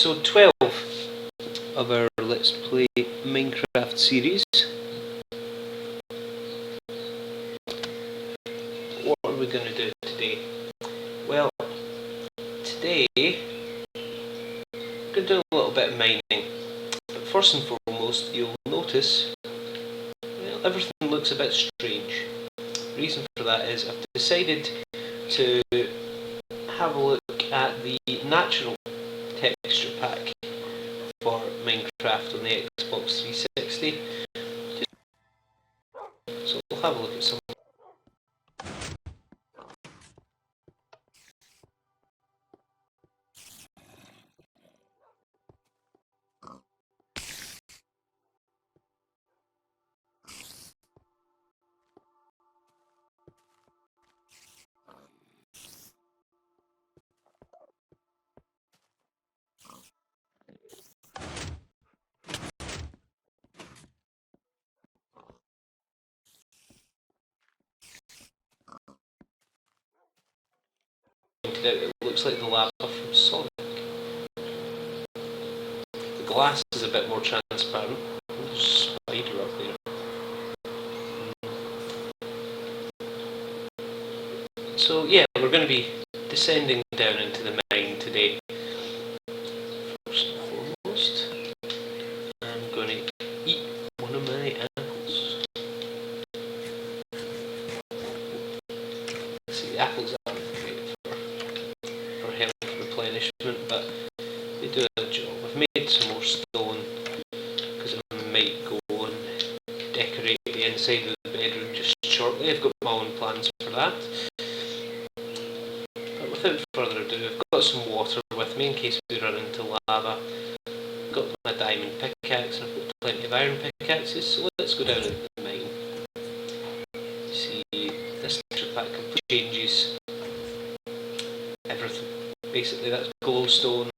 episode 12 of our Let's Play Minecraft series. What are we going to do today? Well, today we're going to do a little bit of mining. But first and foremost, you'll notice everything looks a bit strange. The reason for that is I've decided to have a look at the natural texture pack for Minecraft on the Xbox 360. So we'll have a look at some. It looks like the lava from Sonic. The glass is a bit more transparent. There's a spider up there. So yeah, we're going to be descending down into the mine today. First and foremost, I'm going to eat one of my apples. See, the apples aren't great for health replenishment, but they do a job. I've made some more stone because I might go and decorate the inside of the bedroom just shortly. I've got my own plans for that. But without further ado, I've got some water with me in case we run into lava. I've got my diamond pickaxe and I've got plenty of iron pickaxes, so let's go down into the mine. See, this texture pack completely changes everything. Basically that's glowstone.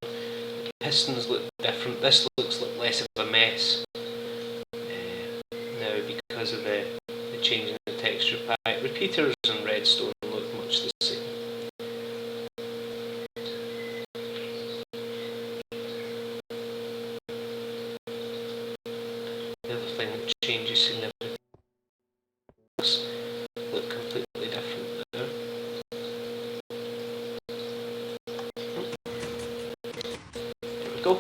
Pistons look different. This looks like less of a mess now because of the change in the texture pack. Repeaters and redstone look much the same. The other thing that changes significantly look completely different now. There we go.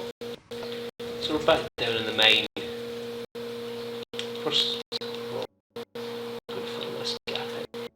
So we're back down in the mine. First of all, I'm going to fill this gap in.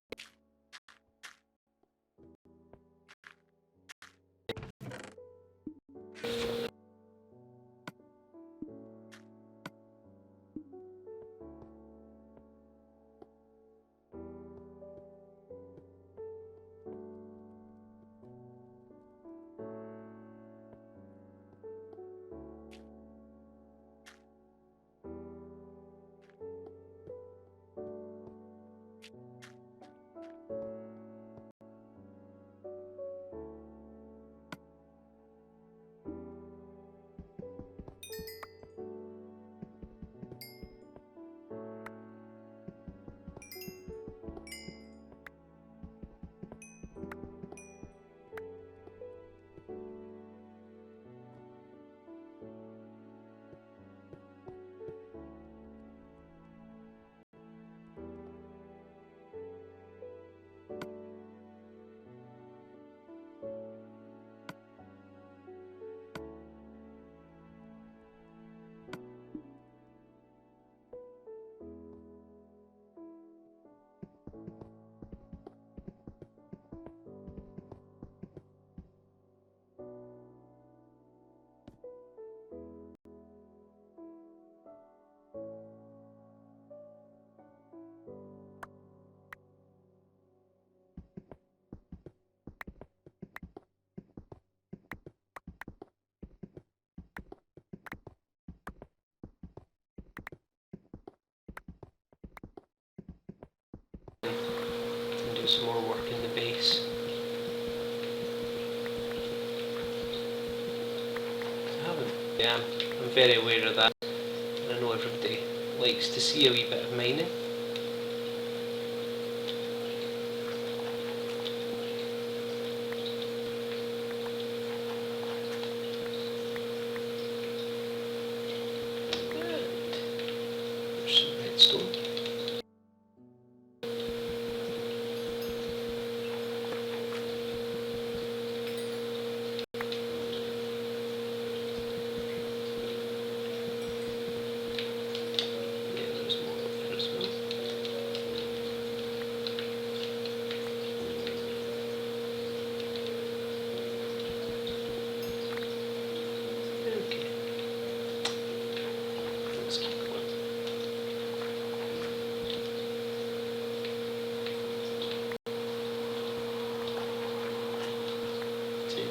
And do some more work in the base. Yeah, I'm very aware of that. And I know everybody likes to see a wee bit of mining. redstone. Yeah, there's more up there as well. Okay. Let's keep going.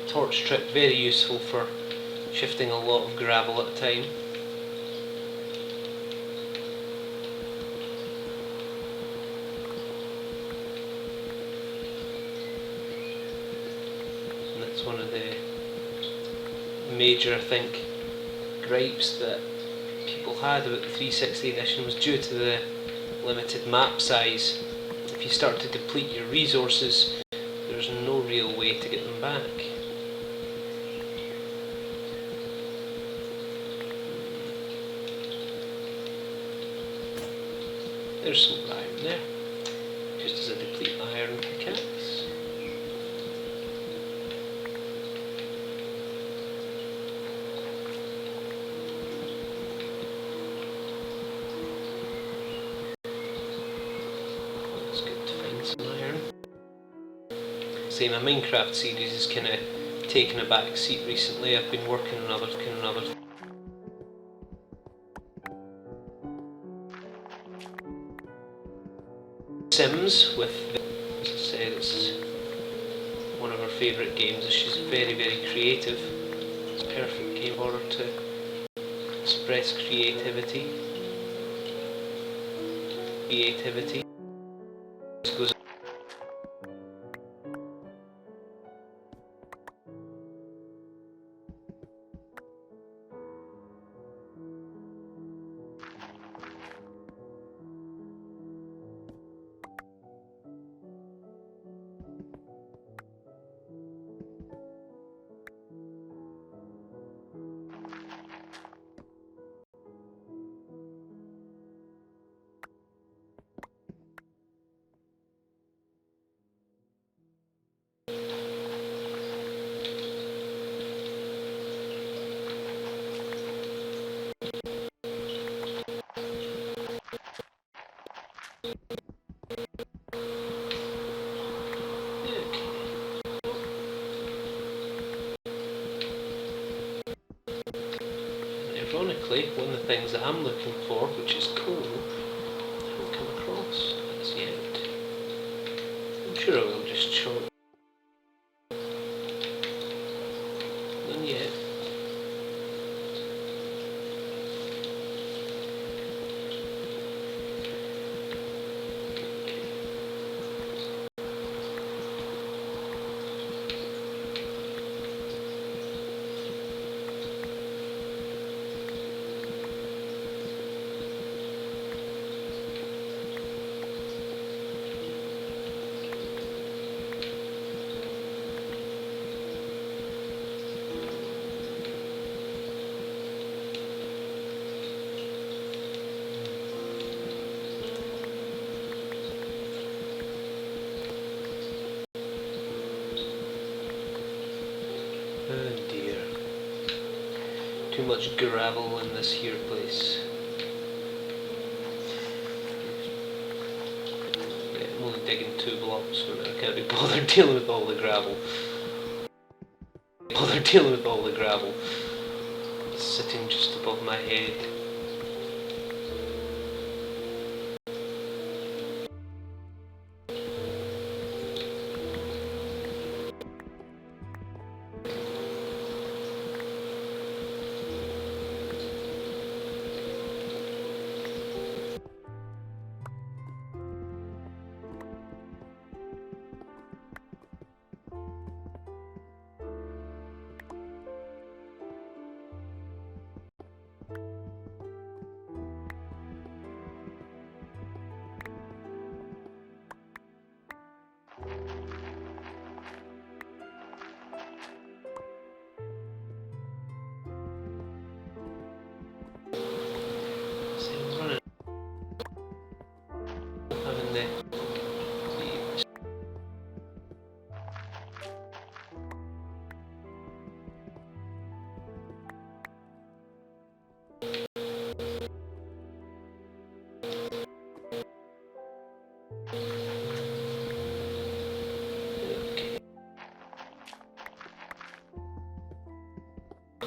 Torch trip, very useful for shifting a lot of gravel at a time. And that's one of the major, I think, gripes that people had about the 360 edition was due to the limited map size. If you start to deplete your resources, there's no real way to get them back. There's some iron there, just as I deplete my iron pickaxe. It's good to find some iron. See, my Minecraft series has kind of taken a back seat recently. I've been working on other Sims with, as I said, it's one of her favourite games. She's very, very creative. It's a perfect game for her to express creativity. This goes ironically, one of the things that I'm looking for, which is coal, I haven't come across as yet. I'm sure I will just short. None yet. Oh dear. Too much gravel in this here place. Yeah, I'm only digging 2 blocks for now. I can't be bothered dealing with all the gravel. It's sitting just above my head.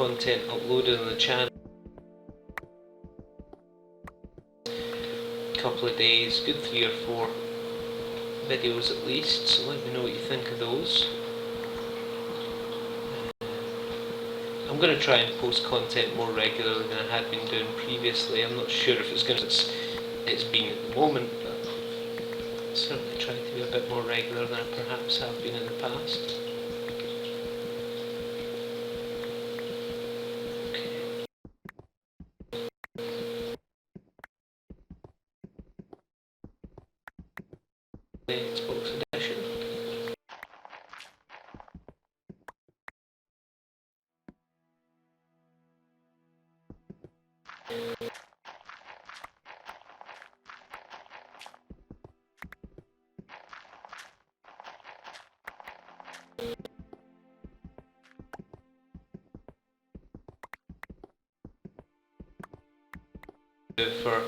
content uploaded on the channel. Couple of days, good 3 or 4 videos at least, so let me know what you think of those. I'm going to try and post content more regularly than I had been doing previously. I'm not sure if it's going to it's been at the moment, but I'll certainly try to be a bit more regular than I perhaps have been in the past. Xbox edition. For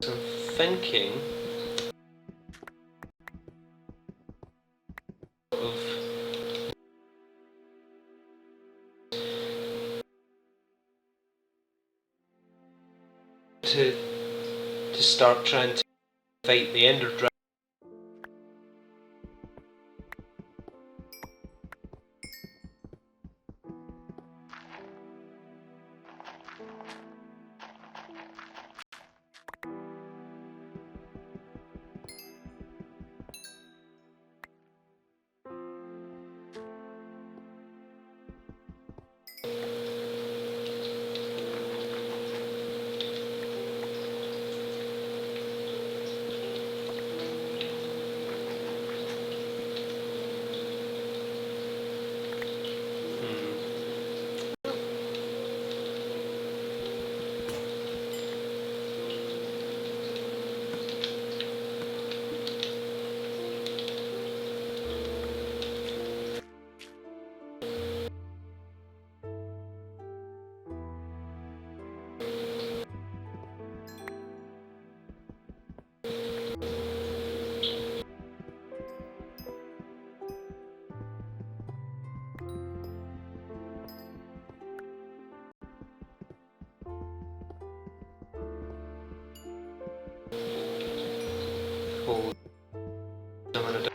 some thinking of to start trying to fight the Ender Dragon. Hold them in a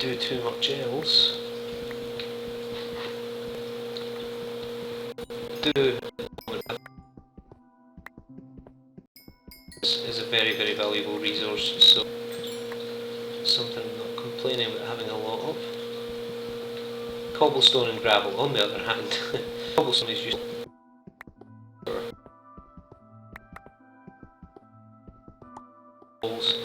do too much else. Is a very, very valuable resource, so something I'm not complaining about having a lot of. Cobblestone and gravel, on the other hand, cobblestone is used for walls.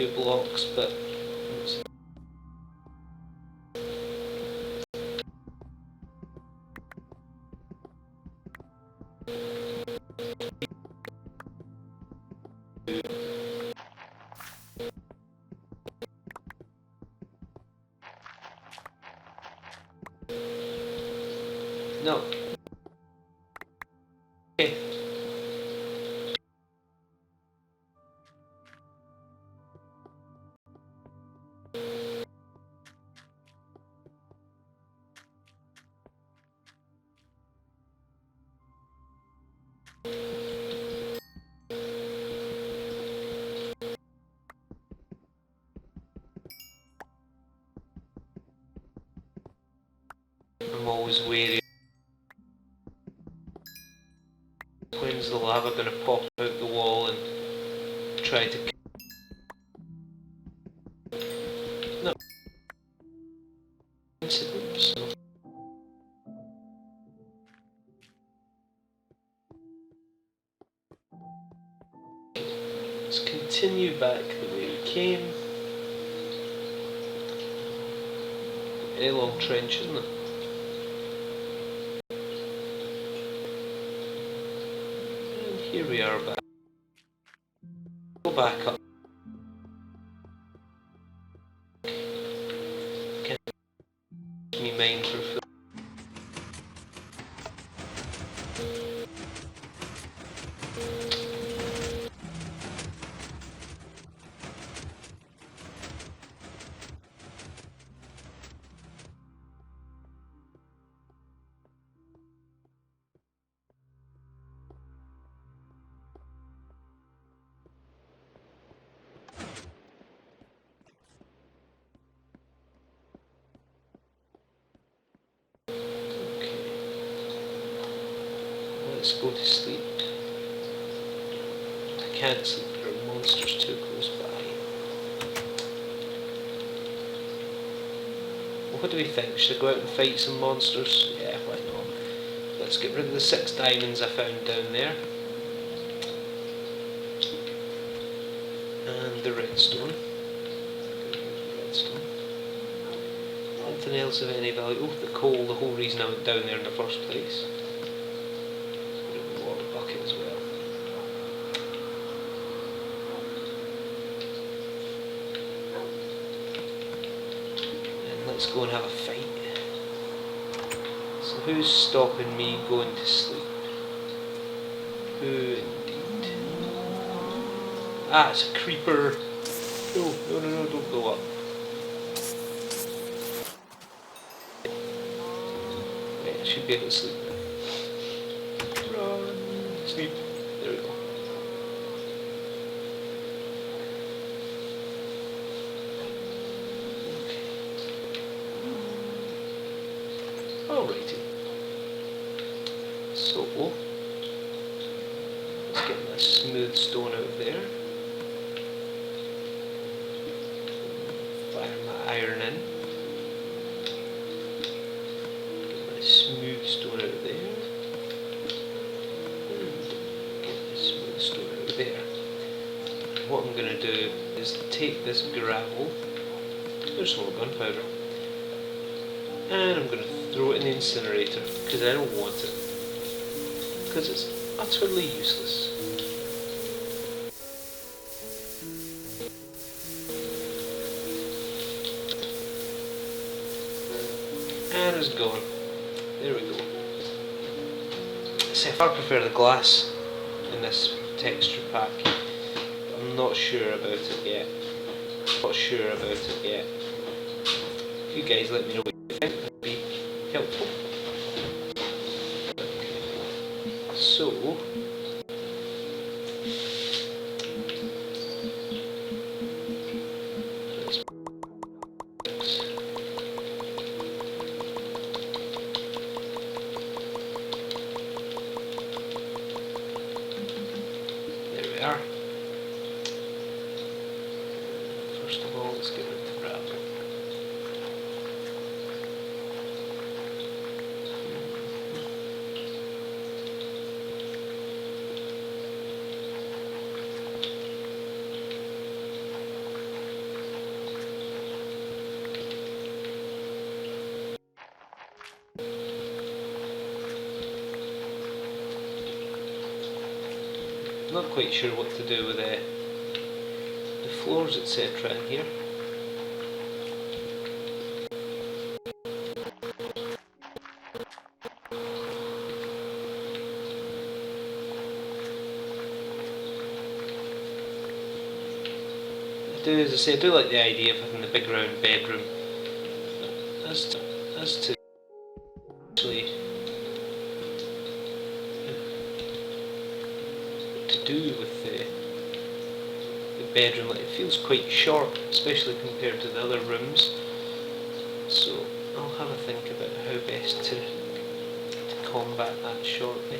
few blocks, but no. Okay. I'm always wary. When's the lava going to pop out the wall and try to... No. Incidents. Let's continue back the way we came. A long trench, isn't it? And here we are back. Go back up. Can't me mine for full. Let's go to sleep. I can't sleep, there are monsters too close by. Well, what do we think? Should I go out and fight some monsters? Yeah, why not? Let's get rid of the 6 diamonds I found down there. And the redstone. Anything else of any value? Oh, the coal, the whole reason I went down there in the first place. As well. And let's go and have a fight. So who's stopping me going to sleep? Who indeed? Ah, it's a creeper. No, don't go up. Right, I should be able to sleep now. Run. Sleep. There we go. Okay. Alrighty. So let's get that smooth stone out there. Fire my iron in. Get my smooth stone out there. There. What I'm going to do is take this gravel, there's some more gunpowder, and I'm going to throw it in the incinerator because I don't want it, because it's utterly useless. And it's gone. There we go. See, I prefer the glass in this texture pack. I'm not sure about it yet. If you guys let me know what you think, that'd be helpful. So there we are. First of all, let's get rid of the gravel. not quite sure what to do with the floors, etc. in here. As I say, I do like the idea of having the big round bedroom. As to actually what to do with the bedroom, like, it feels quite short, especially compared to the other rooms. So I'll have a think about how best to combat that shortly.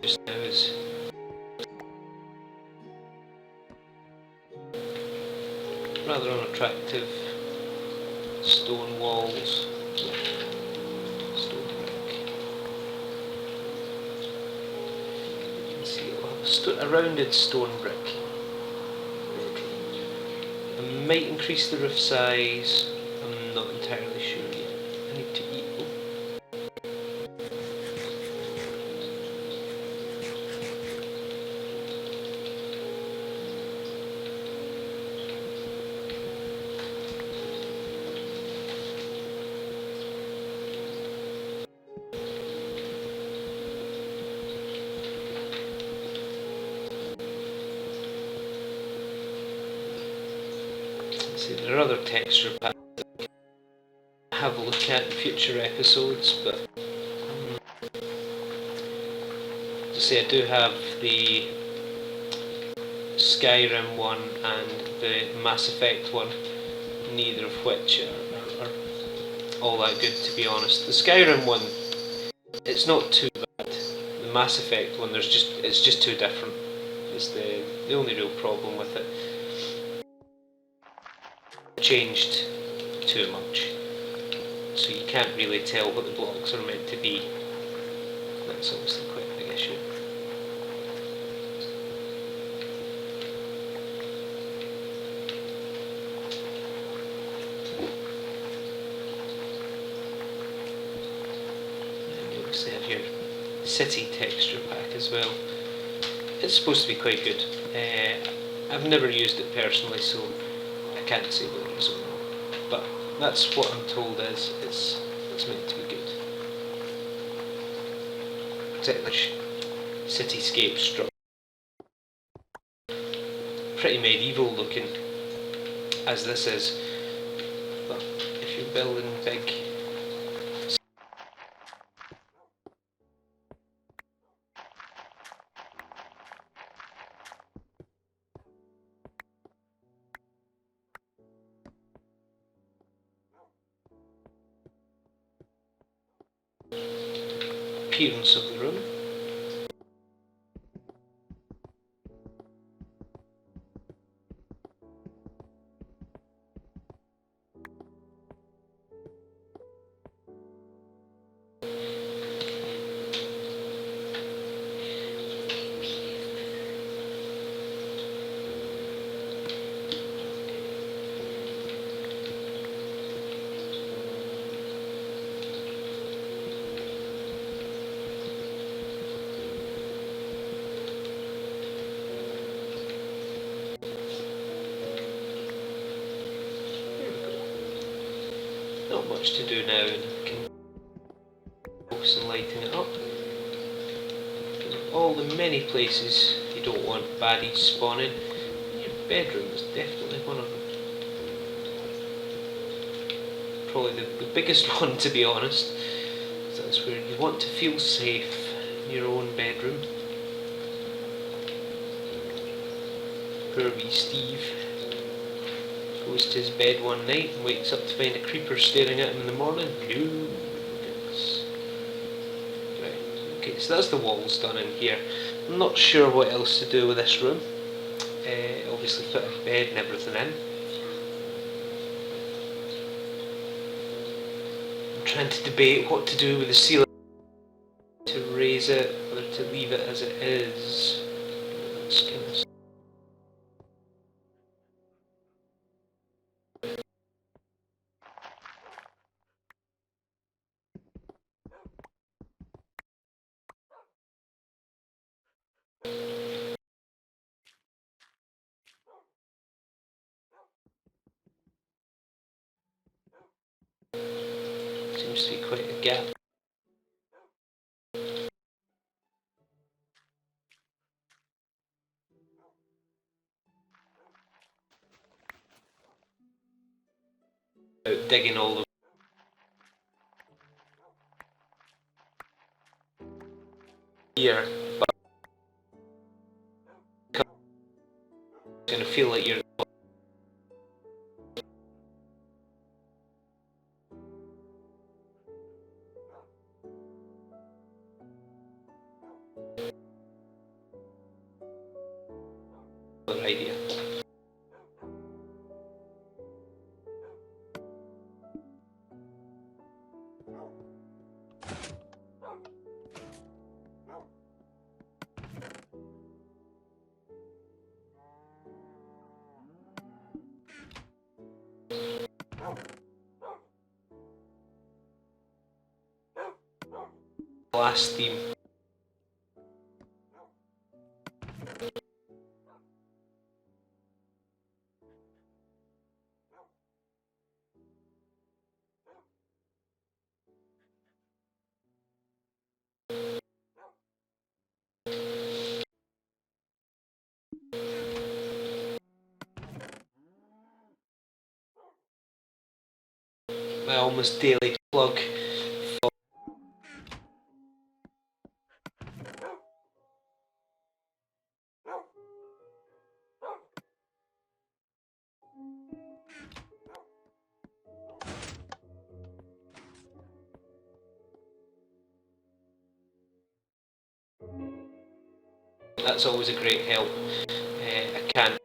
Just now is rather unattractive stone walls, stone brick. You can see it'll have a rounded stone brick. I might increase the roof size, I'm not entirely sure yet. I need to eat. See, there are other texture packs that I have a look at in future episodes, but to say I do have the Skyrim one and the Mass Effect one, neither of which are all that good, to be honest. The Skyrim one, it's not too bad. The Mass Effect one, it's just too different. It's the only real problem with it. Changed too much, so you can't really tell what the blocks are meant to be. That's obviously quite a big issue. And you obviously have your city texture pack as well. It's supposed to be quite good. I've never used it personally, so I can't say whether it's or not, but that's what I'm told is it's meant to be good. Particularly cityscape structure. Pretty medieval looking, as this is, but if you're building big appearance of the room. much to do now, and I can focus on lighting it up. All the many places you don't want baddies spawning, your bedroom is definitely one of them. Probably the biggest one, to be honest. That's where you want to feel safe, in your own bedroom. Poor wee Steve goes to his bed one night and wakes up to find a creeper staring at him in the morning. No. Right, okay, so that's the walls done in here. I'm not sure what else to do with this room. Obviously put a bed and everything in. I'm trying to debate what to do with the ceiling. To raise it, or to leave it as it is. That's kind of seems to be quite a gap. Out digging all the here, but it's gonna feel like you're the idea. Last theme. My almost daily plug. That's always a great help. I can't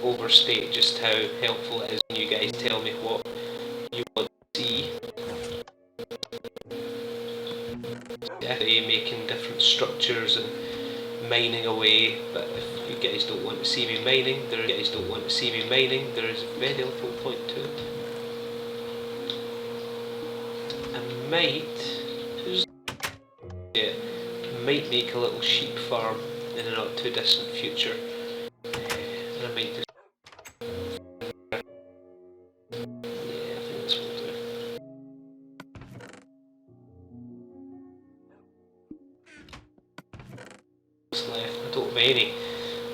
overstate just how helpful it is when you guys tell me what you want to see. Making different structures and mining away, but if you guys don't want to see me mining, there is a very helpful point to it. I might make a little sheep farm in a not too distant future, and I might just I think this will do. What's left? I don't have any.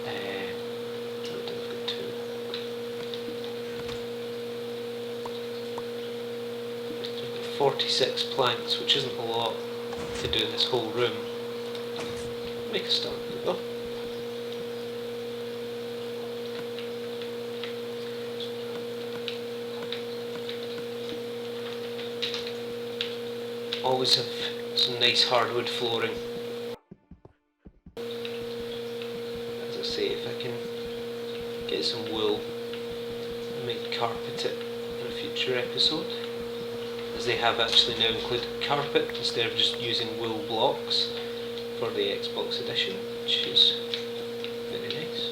I've got 2. 46 planks, which isn't a lot to do this whole room. Make a start, there we go. Always have some nice hardwood flooring. As I say, if I can get some wool, I might carpet it in a future episode, as they have actually now included carpet instead of just using wool blocks for the Xbox edition, which is very nice.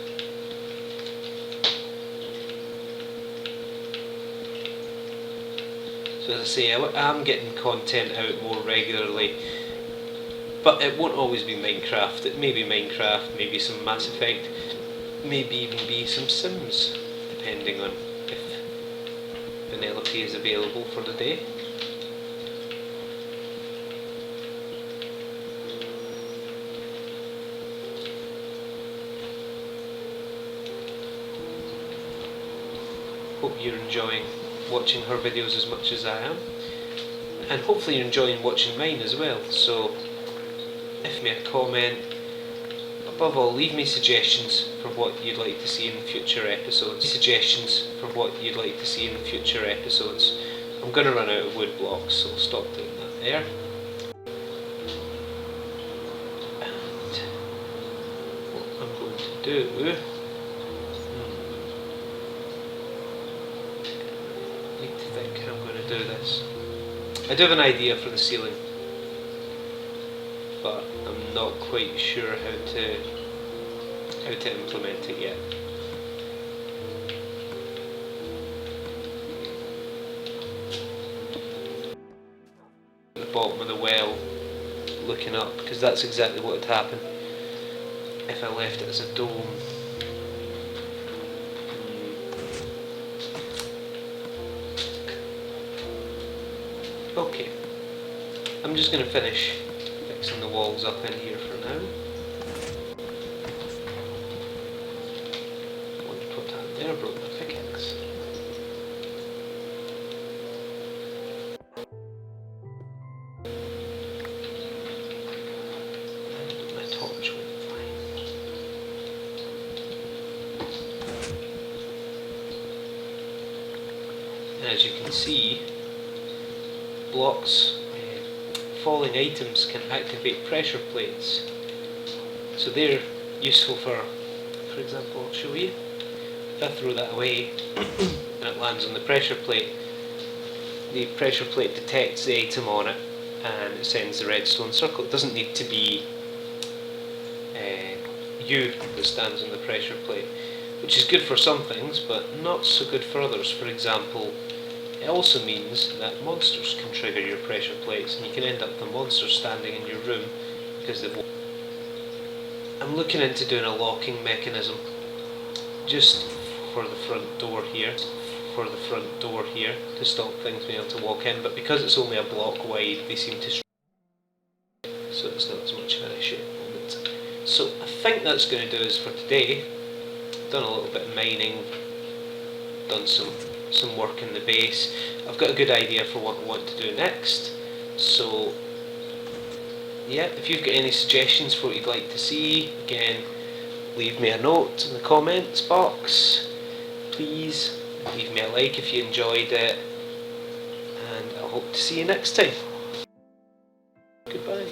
So as I say, I'm getting content out more regularly, but it won't always be Minecraft. It may be Minecraft, maybe some Mass Effect, maybe even be some Sims, depending on if Penelope is available for the day. Hope you're enjoying watching her videos as much as I am, and hopefully you're enjoying watching mine as well. So leave me a comment. Above all, leave me suggestions for what you'd like to see in future episodes. I'm going to run out of wood blocks, so I'll stop doing that there. And what I'm going to do... I need to think how I'm going to do this. I do have an idea for the ceiling, but I'm not quite sure how to implement it yet. At the bottom of the well, looking up, because that's exactly what would happen if I left it as a dome. Okay, I'm just going to finish fixing the walls up in here for now. I want to put that there, broke my pickaxe. And my torch went flying. And as you can see, blocks, falling items can activate pressure plates. So they're useful for example, I'll show you. If I throw that away and it lands on the pressure plate detects the item on it and it sends the redstone circle. It doesn't need to be you that stands on the pressure plate, which is good for some things but not so good for others. For example, it also means that monsters can trigger your pressure plates and you can end up with a monster standing in your room because they've... I'm looking into doing a locking mechanism just for the front door here, to stop things being able to walk in, but because it's only a block wide they seem to so it's not as much of an issue at the moment. So I think that's going to do us for today. Done a little bit of mining, done some work in the base. I've got a good idea for what I want to do next, so yeah, if you've got any suggestions for what you'd like to see, again, leave me a note in the comments box. Please leave me a like if you enjoyed it, and I hope to see you next time. Goodbye.